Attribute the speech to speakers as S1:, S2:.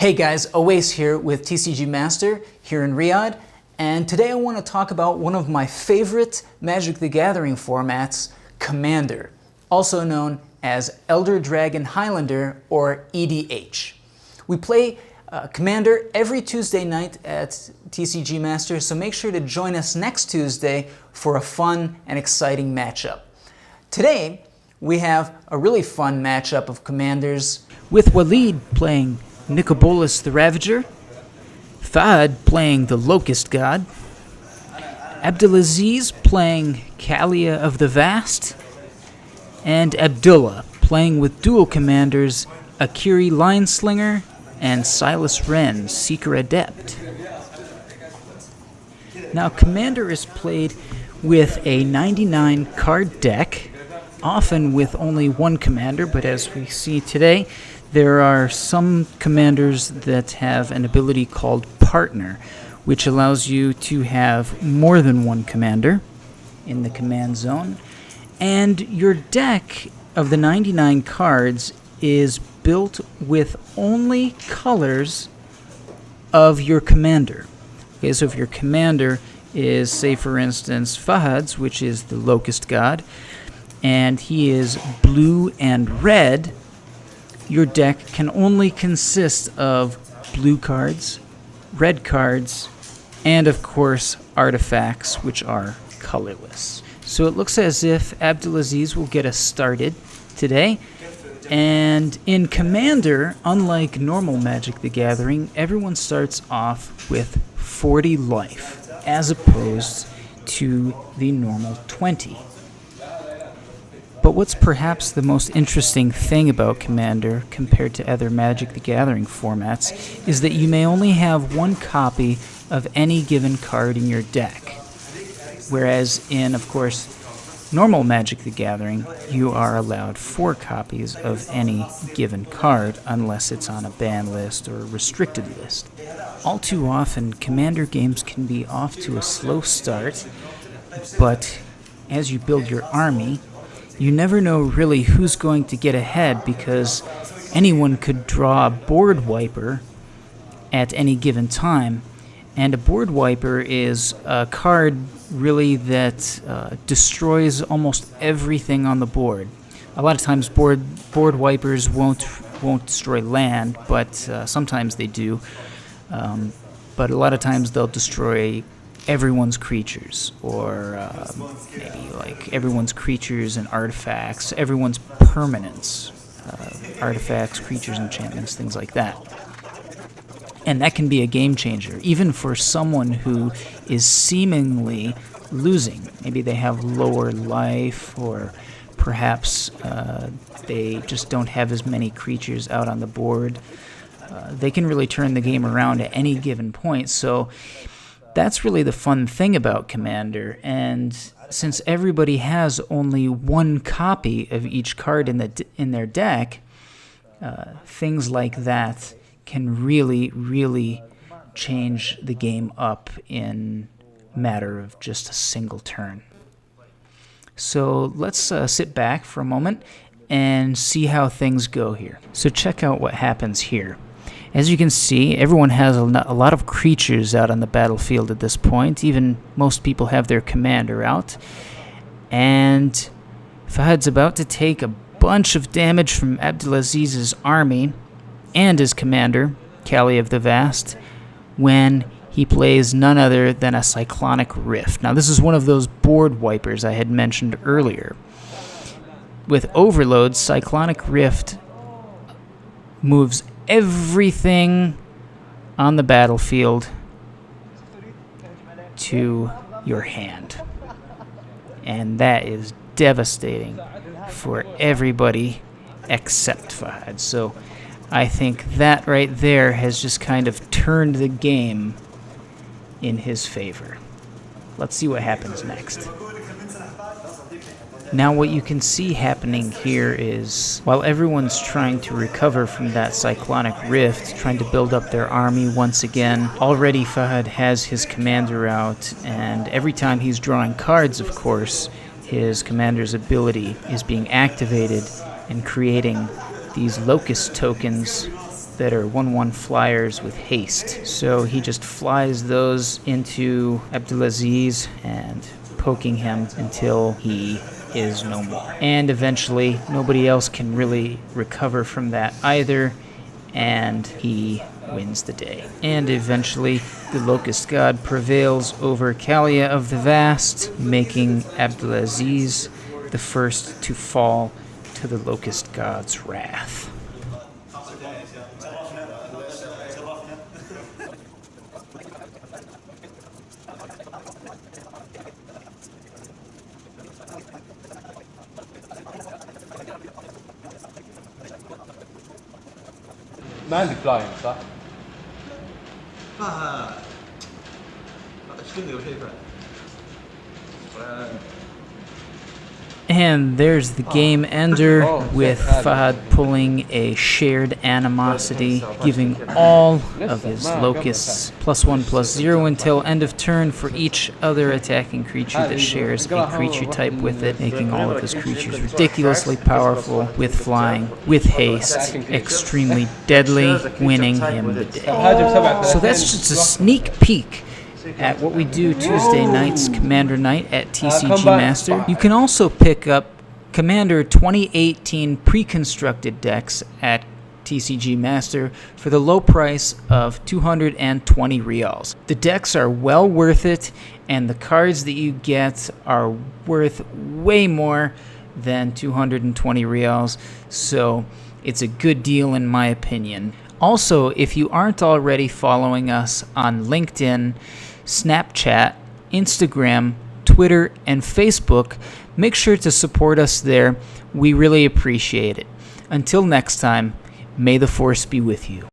S1: Hey guys, Awais here with TCG Master here in Riyadh, and today I want to talk about one of my favorite Magic the Gathering formats, Commander, also known as Elder Dragon Highlander or EDH. We play Commander every Tuesday night at TCG Master, so make sure to join us next Tuesday for a fun and exciting matchup. Today, we have a really fun matchup of Commanders with Walid playing Nikobolas the Ravager, Fahad playing the Locust God, Abdulaziz playing Kalia of the Vast, and Abdullah playing with dual commanders Akiri Lineslinger and Silas Wren, Seeker Adept. Now, Commander is played with a 99 card deck, often with only one commander, but as we see today, there are some commanders that have an ability called Partner, which allows you to have more than one commander in the command zone. And your deck of the 99 cards is built with only colors of your commander. Okay, so if your commander is, say for instance, Fahad's, which is the Locust God, and he is blue and red, your deck can only consist of blue cards, red cards, and of course artifacts, which are colorless. So it looks as if Abdulaziz will get us started today. And in Commander, unlike normal Magic the Gathering, everyone starts off with 40 life, as opposed to the normal 20. But what's perhaps the most interesting thing about Commander compared to other Magic the Gathering formats is that you may only have one copy of any given card in your deck. Whereas in, of course, normal Magic the Gathering, you are allowed 4 copies of any given card unless it's on a ban list or a restricted list. All too often, Commander games can be off to a slow start, but as you build your army, you never know really who's going to get ahead because anyone could draw a board wiper at any given time. And a board wiper is a card really that destroys almost everything on the board. A lot of times board wipers won't destroy land, but sometimes they do. But a lot of times they'll destroy everyone's creatures, or maybe like everyone's creatures and artifacts, everyone's permanents, artifacts, creatures, enchantments, things like that. And that can be a game changer, even for someone who is seemingly losing. Maybe they have lower life, or perhaps they just don't have as many creatures out on the board. They can really turn the game around at any given point. So that's really the fun thing about Commander, and since everybody has only one copy of each card in their deck, things like that can really change the game up in a matter of just a single turn. So let's sit back for a moment and see how things go here. So check out what happens here. As you can see, everyone has a lot of creatures out on the battlefield at this point. Even most people have their commander out. And Fahad's about to take a bunch of damage from Abdulaziz's army and his commander, Kalia of the Vast, when he plays none other than a Cyclonic Rift. Now, this is one of those board wipers I had mentioned earlier. With Overload, Cyclonic Rift moves everything on the battlefield to your hand. And that is devastating for everybody except Fahad. So I think that right there has just kind of turned the game in his favor. Let's see what happens next. Now what you can see happening here is, while everyone's trying to recover from that Cyclonic Rift, trying to build up their army once again, already Fahad has his commander out, and every time he's drawing cards, of course, his commander's ability is being activated and creating these locust tokens that are 1/1 flyers with haste. So he just flies those into Abdulaziz and poking him until he is no more. And eventually, nobody else can really recover from that either, and he wins the day. And eventually, the Locust God prevails over Kalia of the Vast, making Abdulaziz the first to fall to the Locust God's wrath.
S2: ما عندك فلاين صح؟
S1: And there's the game ender with Fahad pulling a shared animosity, giving all of his locusts +1/+0 until end of turn for each other attacking creature that shares a creature type with it, making all of his creatures ridiculously powerful with flying, with haste, extremely deadly, winning him the day. So that's just a sneak peek at what we do Tuesday nights, Commander Night at TCG Master. You can also pick up Commander 2018 pre-constructed decks at TCG Master for the low price of 220 reals. The decks are well worth it, and the cards that you get are worth way more than 220 reals, so it's a good deal in my opinion. Also, if you aren't already following us on LinkedIn, Snapchat, Instagram, Twitter, and Facebook, make sure to support us there. We really appreciate it. Until next time, may the Force be with you.